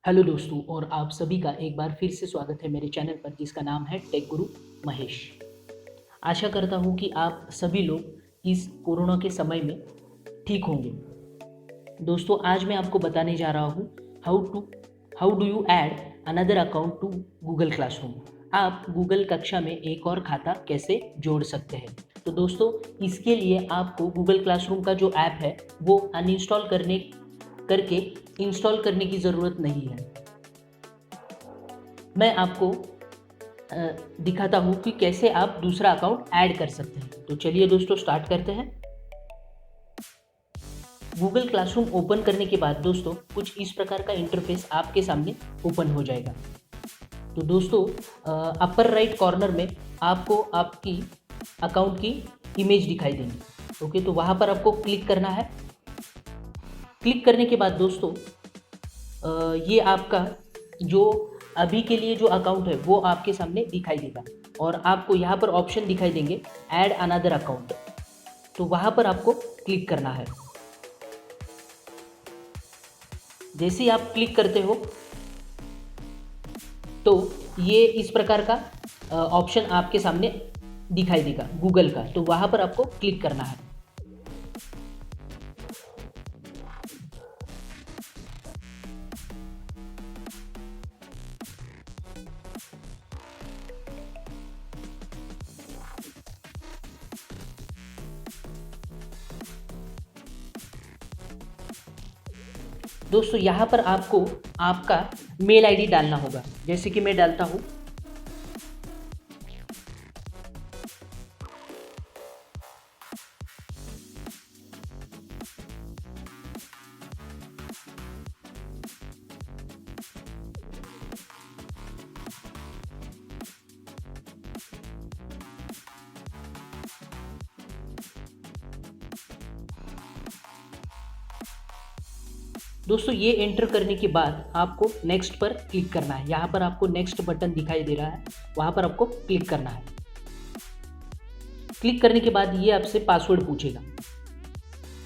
Hello दोस्तों और आप सभी का एक बार फिर से स्वागत है मेरे चैनल पर जिसका नाम है टेक गुरु महेश। आशा करता हूँ कि आप सभी लोग इस कोरोना के समय में ठीक होंगे। दोस्तों आज मैं आपको बताने जा रहा हूँ how do you add another account to Google classroom. आप गूगल कक्षा में एक और खाता कैसे जोड़ सकते हैं। तो दोस्तों इसके लिए आपको गूगल क्लासरूम का जो ऐप है वो अनइंस्टॉल करके इंस्टॉल करने की ज़रूरत नहीं है। मैं आपको दिखाता हूँ कि कैसे आप दूसरा अकाउंट ऐड कर सकते हैं। तो चलिए दोस्तों स्टार्ट करते हैं। गूगल क्लासरूम ओपन करने के बाद दोस्तों कुछ इस प्रकार का इंटरफेस आपके सामने ओपन हो जाएगा। तो दोस्तों अपर राइट कॉर्नर में आपको आपकी अकाउंट की इमेज दिखाई देंगी। ओके, तो वहाँ पर आपको क्लिक करना है। क्लिक करने के बाद दोस्तों ये आपका जो अभी के लिए जो अकाउंट है वो आपके सामने दिखाई देगा और आपको यहाँ पर ऑप्शन दिखाई देंगे ऐड अनदर अकाउंट। तो वहाँ पर आपको क्लिक करना है। जैसे ही आप क्लिक करते हो तो ये इस प्रकार का ऑप्शन आपके सामने दिखाई देगा गूगल का। तो वहाँ पर आपको क्लिक करना है। दोस्तों यहाँ पर आपको आपका मेल आईडी डालना होगा, जैसे कि मैं डालता हूँ दोस्तों। ये एंटर करने के बाद आपको नेक्स्ट पर क्लिक करना है। यहाँ पर आपको नेक्स्ट बटन दिखाई दे रहा है, वहाँ पर आपको क्लिक करना है। क्लिक करने के बाद ये आपसे पासवर्ड पूछेगा,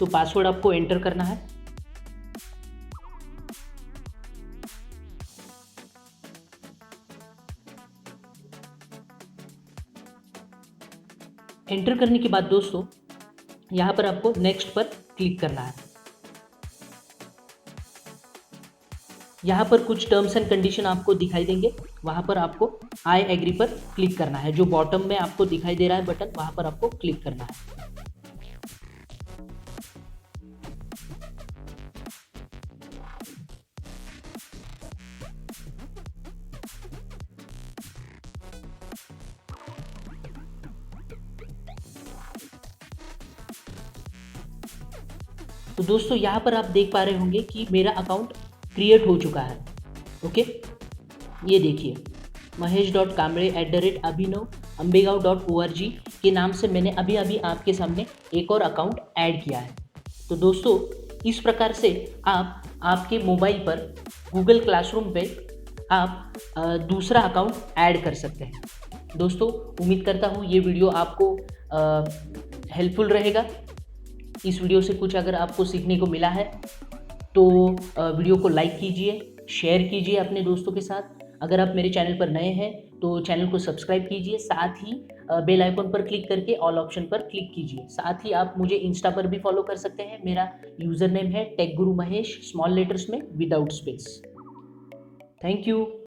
तो पासवर्ड आपको एंटर करना है। एंटर करने के बाद दोस्तों यहाँ पर आपको नेक्स्ट पर क्लिक करना है। यहाँ पर कुछ टर्म्स एंड कंडीशन आपको दिखाई देंगे, वहाँ पर आपको आई एग्री पर क्लिक करना है। जो बॉटम में आपको दिखाई दे रहा है बटन, वहाँ पर आपको क्लिक करना है। तो दोस्तों यहाँ पर आप देख पा रहे होंगे कि मेरा अकाउंट क्रिएट हो चुका है। ओके, ये देखिए mahesh.kamble@abhinavambegaon.org के नाम से मैंने अभी अभी आपके सामने एक और अकाउंट ऐड किया है। तो दोस्तों इस प्रकार से आप आपके मोबाइल पर गूगल क्लासरूम पे आप दूसरा अकाउंट ऐड कर सकते हैं। दोस्तों उम्मीद करता हूँ ये वीडियो आपको हेल्पफुल रहेगा। इस वीडियो से कुछ अगर आपको सीखने को मिला है तो वीडियो को लाइक कीजिए, शेयर कीजिए अपने दोस्तों के साथ। अगर आप मेरे चैनल पर नए हैं तो चैनल को सब्सक्राइब कीजिए, साथ ही बेल आइकन पर क्लिक करके ऑल ऑप्शन पर क्लिक कीजिए। साथ ही आप मुझे इंस्टा पर भी फॉलो कर सकते हैं। मेरा यूज़र नेम है टेक गुरु महेश, स्मॉल लेटर्स में विदाउट स्पेस। Thank you.